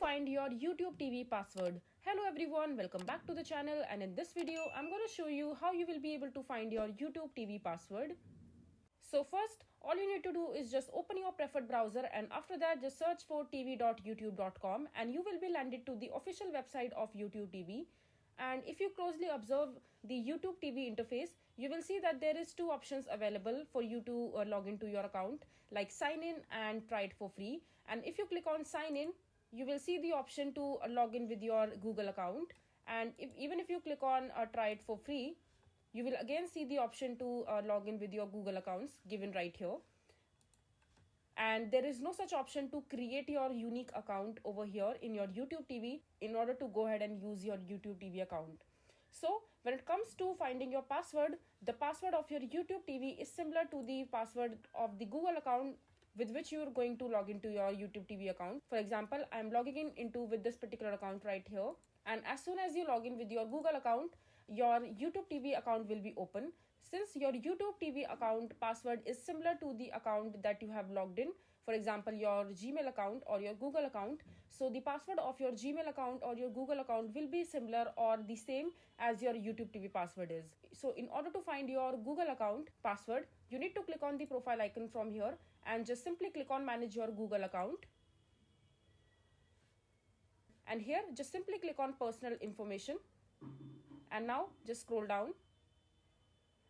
find your YouTube TV password. Hello everyone, welcome back to the channel, and in this video I'm going to show you how you will be able to find your YouTube TV password. So first, all you need to do is just open your preferred browser, and after that just search for tv.youtube.com and you will be landed to the official website of YouTube TV. And if you closely observe the YouTube TV interface, you will see that there is two options available for you to log into your account, like sign in and try it for free. And if you click on sign in, you will see the option to log in with your Google account. And even if you click on try it for free, you will again see the option to log in with your Google accounts given right here. And there is no such option to create your unique account over here in your YouTube TV in order to go ahead and use your YouTube TV account. So when it comes to finding your password, the password of your YouTube TV is similar to the password of the Google account with which you are going to log into your YouTube TV account. For example, I am logging into with this particular account right here. And as soon as you log in with your Google account, your YouTube TV account will be open. Since your YouTube TV account password is similar to the account that you have logged in, for example, your Gmail account or your Google account, so the password of your Gmail account or your Google account will be similar or the same as your YouTube TV password is. So in order to find your Google account password, you need to click on the profile icon from here and just simply click on manage your Google account. And here just simply click on personal information, and now just scroll down,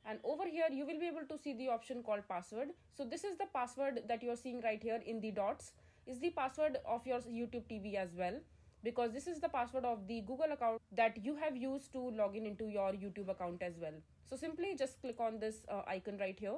and over here you will be able to see the option called password. So this is the password that you're seeing right here in the dots is the password of your YouTube TV as well, because this is the password of the Google account that you have used to log in into your YouTube account as well. So simply just click on this icon right here,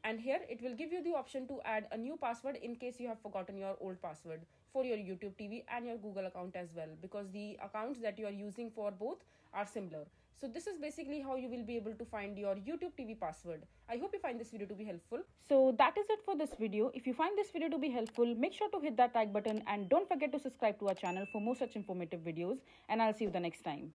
and here it will give you the option to add a new password in case you have forgotten your old password for your YouTube TV and your Google account as well, because the accounts that you are using for both are similar. So this is basically how you will be able to find your YouTube TV password. I hope you find this video to be helpful. So that is it for this video. If you find this video to be helpful, make sure to hit that like button and don't forget to subscribe to our channel for more such informative videos, and I'll see you the next time.